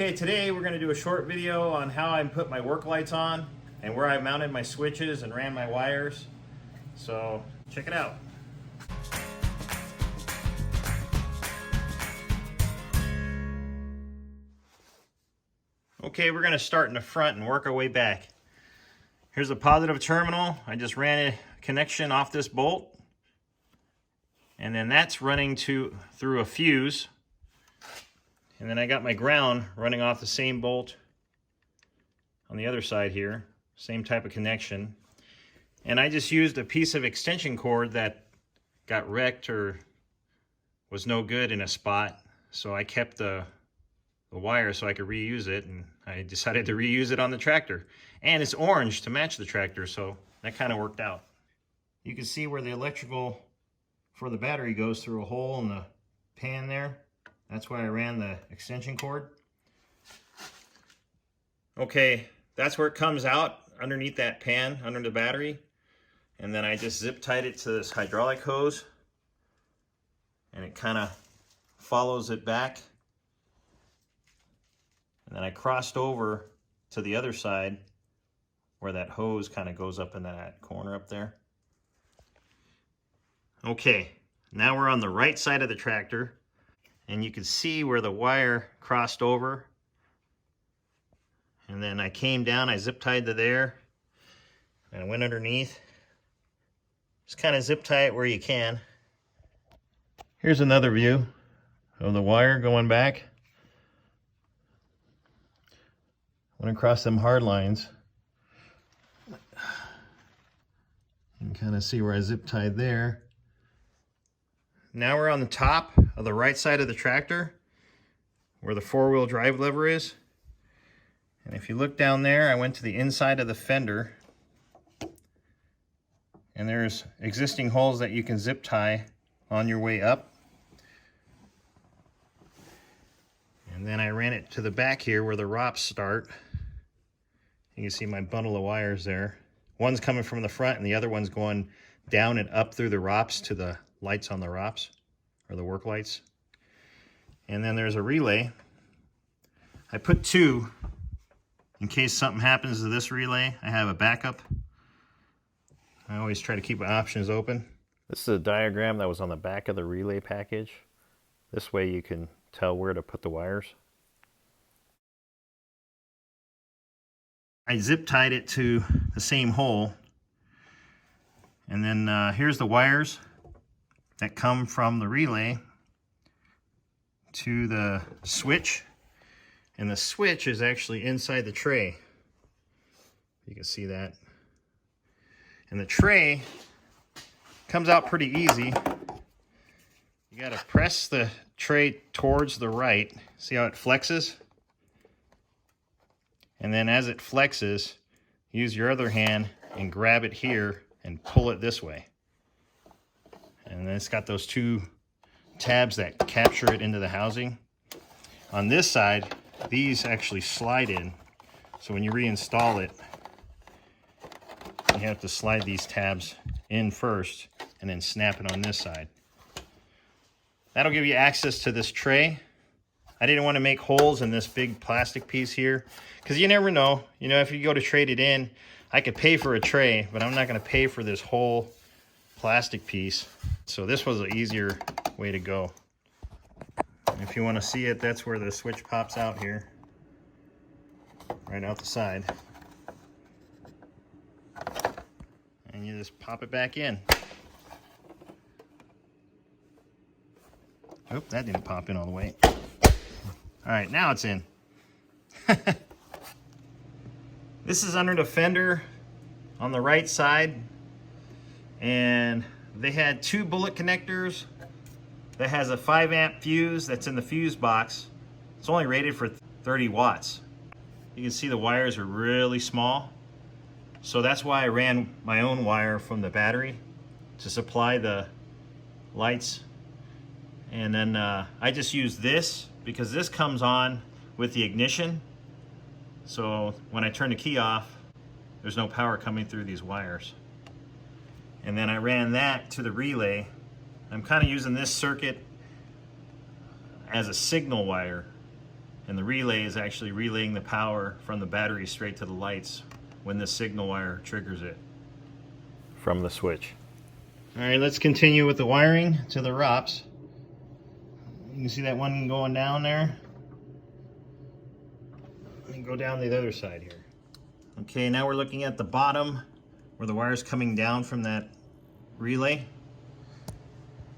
Okay, today we're going to do a short video on how I put my work lights on and where I mounted my switches and ran my wires. So check it out. Okay, we're going to start in the front and work our way back. Here's a positive terminal. I just ran a connection off this bolt, and then that's running through a fuse. And then I got my ground running off the same bolt on the other side here, same type of connection. And I just used a piece of extension cord that got wrecked or was no good in a spot. So I kept the wire so I could reuse it, and I decided to reuse it on the tractor. And it's orange to match the tractor, so that kind of worked out. You can see where the electrical for the battery goes through a hole in the pan there. That's why I ran the extension cord. Okay, that's where it comes out, underneath that pan, under the battery. And then I just zip tied it to this hydraulic hose, and it kind of follows it back. And then I crossed over to the other side where that hose kind of goes up in that corner up there. Okay, now we're on the right side of the tractor. And you can see where the wire crossed over. And then I came down, I zip tied to there, and I went underneath. Just kind of zip tie it where you can. Here's another view of the wire going back. Went across them hard lines. You can kind of see where I zip tied there. Now we're on the top of the right side of the tractor where the four-wheel drive lever is. And if you look down there, I went to the inside of the fender, and there's existing holes that you can zip tie on your way up. And then I ran it to the back here where the ROPS start. You can see my bundle of wires there. One's coming from the front and the other one's going down and up through the ROPS to the lights on the ROPS, or the work lights. And then there's a relay. I put two in case something happens to this relay. I have a backup. I always try to keep my options open. This is a diagram that was on the back of the relay package. This way you can tell where to put the wires. I zip tied it to the same hole. And then here's the wires that come from the relay to the switch, and the switch is actually inside the tray. You can see that. And the tray comes out pretty easy. You got to press the tray towards the right. See how it flexes? And then as it flexes, use your other hand and grab it here and pull it this way. And then it's got those two tabs that capture it into the housing. On this side, these actually slide in. So when you reinstall it, you have to slide these tabs in first and then snap it on this side. That'll give you access to this tray. I didn't want to make holes in this big plastic piece here, because you never know. You know, if you go to trade it in, I could pay for a tray, but I'm not going to pay for this whole plastic piece. So this was an easier way to go. And if you want to see it, that's where the switch pops out here, right out the side. And you just pop it back in. Oop, that didn't pop in all the way. All right, now it's in. This is under the fender on the right side, and they had two bullet connectors that has a 5-amp fuse that's in the fuse box. It's only rated for 30 watts. You can see the wires are really small, so that's why I ran my own wire from the battery to supply the lights. And then I just use this because this comes on with the ignition. So when I turn the key off, there's no power coming through these wires. And then I ran that to the relay. I'm kind of using this circuit as a signal wire. And the relay is actually relaying the power from the battery straight to the lights when the signal wire triggers it from the switch. All right, let's continue with the wiring to the ROPS. You can see that one going down there. And go down the other side here. Okay, now we're looking at the bottom where the wire's coming down from that relay.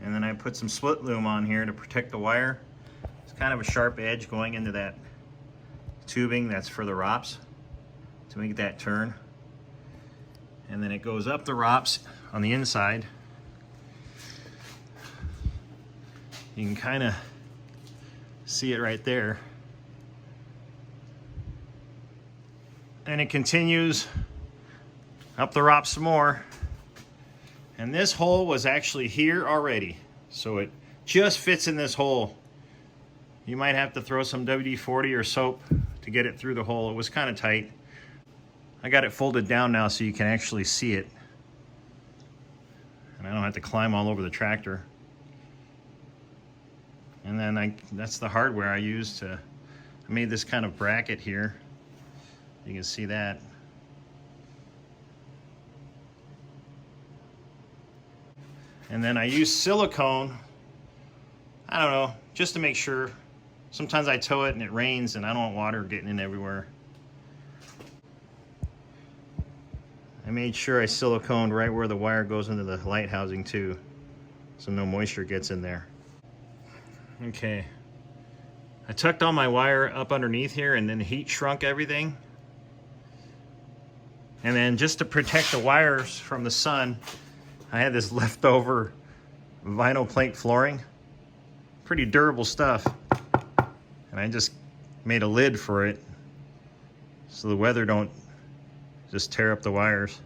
And then I put some split loom on here to protect the wire. It's kind of a sharp edge going into that tubing that's for the ROPS to make that turn. And then it goes up the ROPS on the inside. You can kind of see it right there. And it continues up the ROPS some more. And this hole was actually here already. So it just fits in this hole. You might have to throw some WD-40 or soap to get it through the hole. It was kind of tight. I got it folded down now so you can actually see it. And I don't have to climb all over the tractor. And then that's the hardware I used I made this kind of bracket here. You can see that. And then I use silicone, I don't know, just to make sure. Sometimes I tow it and it rains and I don't want water getting in everywhere. I made sure I siliconed right where the wire goes into the light housing too, so no moisture gets in there. Okay, I tucked all my wire up underneath here and then heat shrunk everything. And then just to protect the wires from the sun, I had this leftover vinyl plank flooring. Pretty durable stuff. And I just made a lid for it so the weather don't just tear up the wires.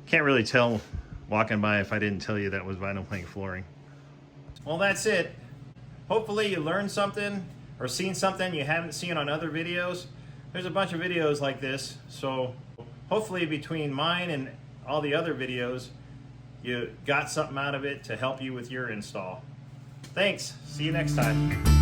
Can't really tell walking by if I didn't tell you that was vinyl plank flooring. Well, that's it. Hopefully you learned something or seen something you haven't seen on other videos. There's a bunch of videos like this, so hopefully between mine and all the other videos, you got something out of it to help you with your install. Thanks. See you next time.